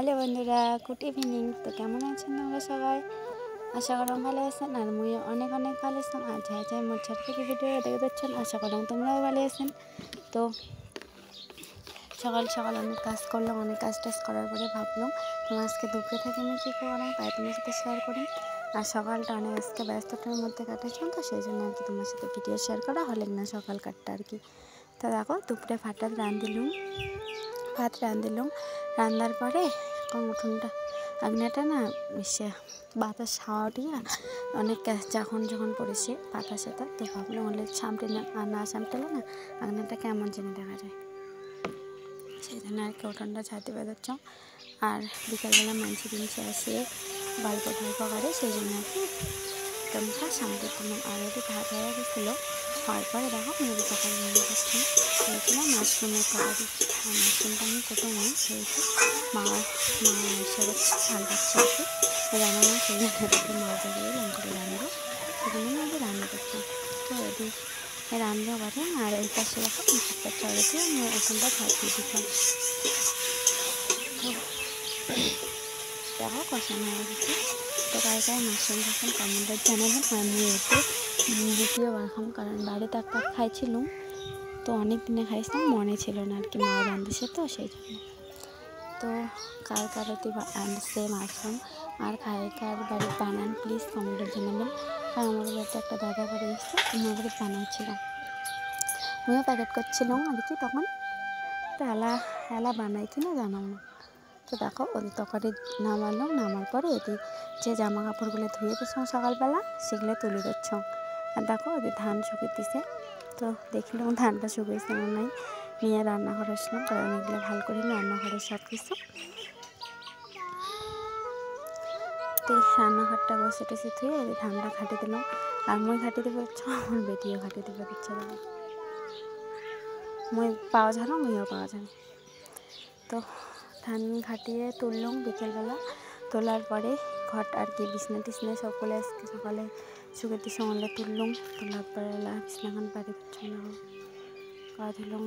Hello বন্ধুরা, good evening. তো কেমন আছেন তোমরা সবাই? আশা করলাম ভালো আছেন, আর মুইও অনেক অনেক ভালো আছেন। আর যাই মোট ছোট থেকে ভিডিও দেখে দিচ্ছেন, আশা করলাম তোমরাও ভালো আছেন। তো সকাল সকাল অনেক কাজ করলাম, অনেক কাজ টাজ করার পরে ভাবলাম তোমার আজকে দুপুরে থেকে আমি কী করলাম তাই তোমার সাথে শেয়ার করি। আর সকালটা অনেক আজকে ব্যস্ততার মধ্যে কাটাচ্ছিলাম, তো সেই জন্য আর কি তোমার সাথে ভিডিও শেয়ার করা হলেন না সকাল কাটটা আর কি। তো দেখো দুপুরে ভাত রাঁধিলাম। রান্নার পরে উঠোনটা আগ্নেটা না মিশে বাতাস হাওয়া দিয়া অনেক যখন পড়েছে বাতাসেটা, তো ভাবলাম অনেক সামটে না সামটেলে না আগ্নেটা কেমন জানি দেখা যায়, সেই জন্য আর কি উঠোনটা ছাড়তে বেরোচ্ছ। আর বিকালবেলা মানসি দিনছে আসিয়ে গল্প করে, সেই জন্য আর কি উঠোনটা সামটে করলাম। আর এটি ভাত হয়ে গেছিলো, হওয়ার পরে দেখো মেয়েদের সকাল ভেঙে যাচ্ছি হয়েছিল মাশরুমের তরকারি। আর মাশরুমটা আমি কোথাও নেই, সেহেতু মা এসে গেছে ঝাল করছে আর কি রান্না, সেই জন্য মাছ দিয়ে লঙ্কা রান্না, সেজন্য আমি রান্না করছি। তো এটি রান্না করে আর এই পাশে দেখো ভাতটা চড়ে দিয়ে আমি ওখানটা ভাত দিয়ে দিতাম। তো দেখো কষানো হয়ে গেছে। তো গায়ে মাশরুম যখন কমেন্টে জানাবেন, আমি এতে দ্বিতীয়বার খাম, কারণ বাড়িতে একবার খাইছিলাম, তো অনেক দিনে খাইছিলাম, মনে ছিল না আর কি, মা রাঁধেছে তো সেই জন্য। তো কার অতি আনছে মাশরুম আর কার বাড়ি বানান প্লিজ কমেন্টে জানাবেন। আর আমার বাড়িতে একটা দাদা বাড়ি এসছে, আমার বাড়ি বানাইছিল, আমিও প্যাকেট করছিলাম আর কি তখন, তো এলা বানাই কিনা জানাম না। তো দেখো ওদের তরকারি নামার পরে এটি যে জামা কাপড়গুলো ধুয়ে দিচ্ছ সকালবেলা সেগুলো তুলে দিচ্ছ। আর দেখো ওদের ধান শুকিয়ে দিছে, তো দেখলাম ধানটা শুকিয়েছে আমার নাই, নিয়ে রান্নাঘরে আসলাম, কারণ এগুলো ভালো করে রান্নাঘরে সব কিছু। তো রান্নাঘরটা বসে টসে ধুয়ে ওদের ধানটা ঘাটে দিলাম। আর মই ঘাটে দেবে হচ্ছে, আমার বেটিও ঘাটে দেবে দিচ্ছে, দেখো মই পাওয়া জানো, মুইও পাওয়া জানি। তো ধান ঘাটিয়ে তুললাম বিকেলবেলা, তোলার পরে ঘট আর কি বিছনা টিছনা সকলে আজকে সকালে শুকেতে সকালে তুললাম, তোলার পরে বিছনাখান পাড়ি দিচ্ছ না পা ধুলাম।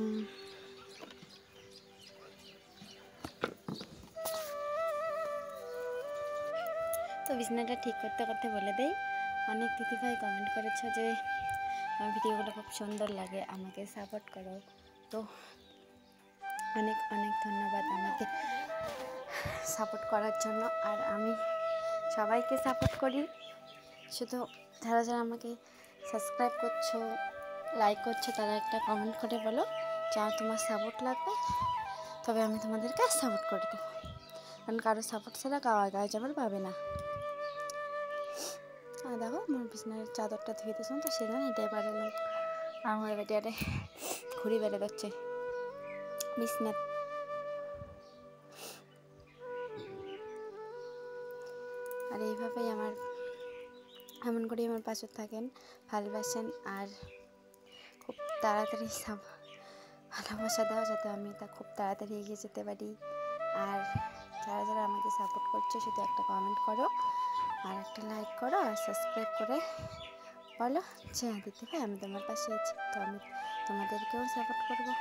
তো বিছনাটা ঠিক করতে বলে দেই, অনেক দিদিভাই কমেন্ট করেছে যে আমার ভিডিওগুলো খুব সুন্দর লাগে, আমাকে সাপোর্ট করো। তো অনেক অনেক ধন্যবাদ আমাকে সাপোর্ট করার জন্য। আর আমি সবাইকে সাপোর্ট করি, শুধু যারা আমাকে সাবস্ক্রাইব করছো, লাইক করছো, তারা একটা কমেন্ট করে বলো যা তোমার সাপোর্ট লাগবে, তবে আমি তোমাদেরকে সাপোর্ট করে দেবো, কারণ কারো সাপোর্ট ছাড়া গায়ে যাবার পাবে না। আর দেখো আমার বিছানার চাদরটা ধুয়ে দিয়েছিলাম, তো সেজন্য এটাই বাড়ালাম। আমার বেটিয়ারে ঘুরি বেড়ে যাচ্ছে বিছনা। আর এইভাবেই এমন করেই আমার পাশে থাকেন, ভালোবাসেন, আর খুব তাড়াতাড়ি সব ভালোবাসা দাও যাতে আমি তা খুব তাড়াতাড়ি এগিয়ে যেতে পারি। আর যারা আমাকে সাপোর্ট করছে শুধু একটা কমেন্ট করো, আর একটা লাইক করো, আর সাবস্ক্রাইব করে বলো যে দিতে ভাই আমি তোমার পাশে আছি, তো আমি তোমাদেরকেও সাপোর্ট করবো।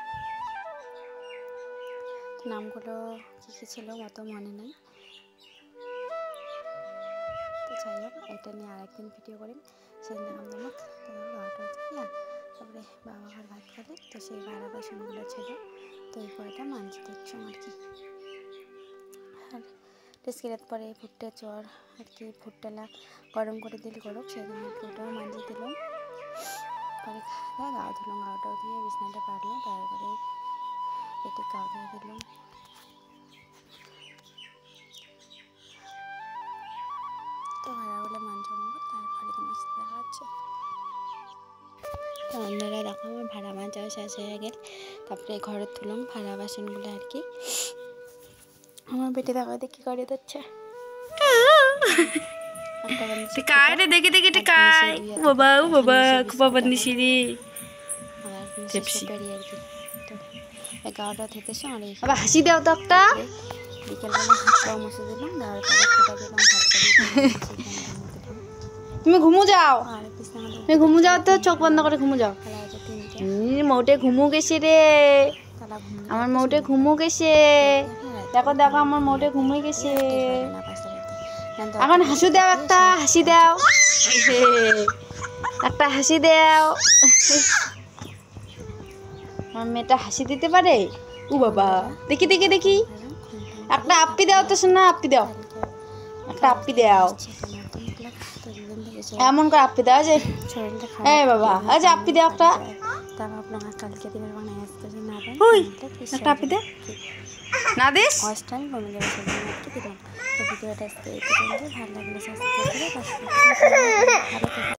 নামগুলো কী ছিল অত মনে নেই, তো যাই হোক এটা নিয়ে আরেকদিন ভিডিও করেন, সেদিন আমরা বাবাটা থেকে তারপরে বাবা ঘর ভাত খাবে, তো সেই ভাড়া বাসনগুলো ছিল, তো এই কয়টা মানছি দিচ্ছ আর কি। আর টেস্কিরাত পরে ভুট্টা চর আর কি ভুট্টালা গরম করে দিলে গরম, সেজন্য ওটাও মানজি দিলাম। পরে খাওয়া গাও ধুলাম, গাওটাও দিয়ে বিছনাটা পারলাম, তারপরে পেটে গাও দিয়ে দিলাম। তো ভাড়াগুলো মানজব, তারপরে তোমার সাথে দেখা হচ্ছে। তো অন্যরা দেখো আমার ভাড়া মাজা শেষ হয়ে গেল, তারপরে ঘরে তুললাম ভাড়া বাসনগুলো আর কি। আমার বেটে দেখাতে কি করে দিচ্ছে, দেখে বাবা খুব বন্দিছি রে আর কি। তো 11টা থেকেছে আর আবার হাসি দাও তো একটা, বিকেলবেলা হাতটাও মুছে দিলাম, দেওয়ার পরে খেটা দিলাম ভাত করে। তুমি ঘুমো যাও, তুমি ঘুমো যাও, তো চোখ বন্ধ করে ঘুমো যাও। মৌটে ঘুমু গেছে রে, আমার মৌটে ঘুমু গেছে। দেখো দেখো আমার মোটে ঘুমিয়ে গেছে। এখন হাসি দাও, একটা হাসি দাও, একটা হাসি দাও। আমার মেয়েটা হাসি দিতে পারে? ও বাবা, দেখি দেখি দেখি, একটা আপ্পি দাও তো শোনা, আপ্পি দাও, একটা আপ্পি দাও, এমন করে আপ্পি দাও যে এই বাবা, আজ আপ্পি দাও একটা, একটা আপ্পি দে না দিস। ভিডিওটা ভালো লাগলে সাবস্ক্রাইব করে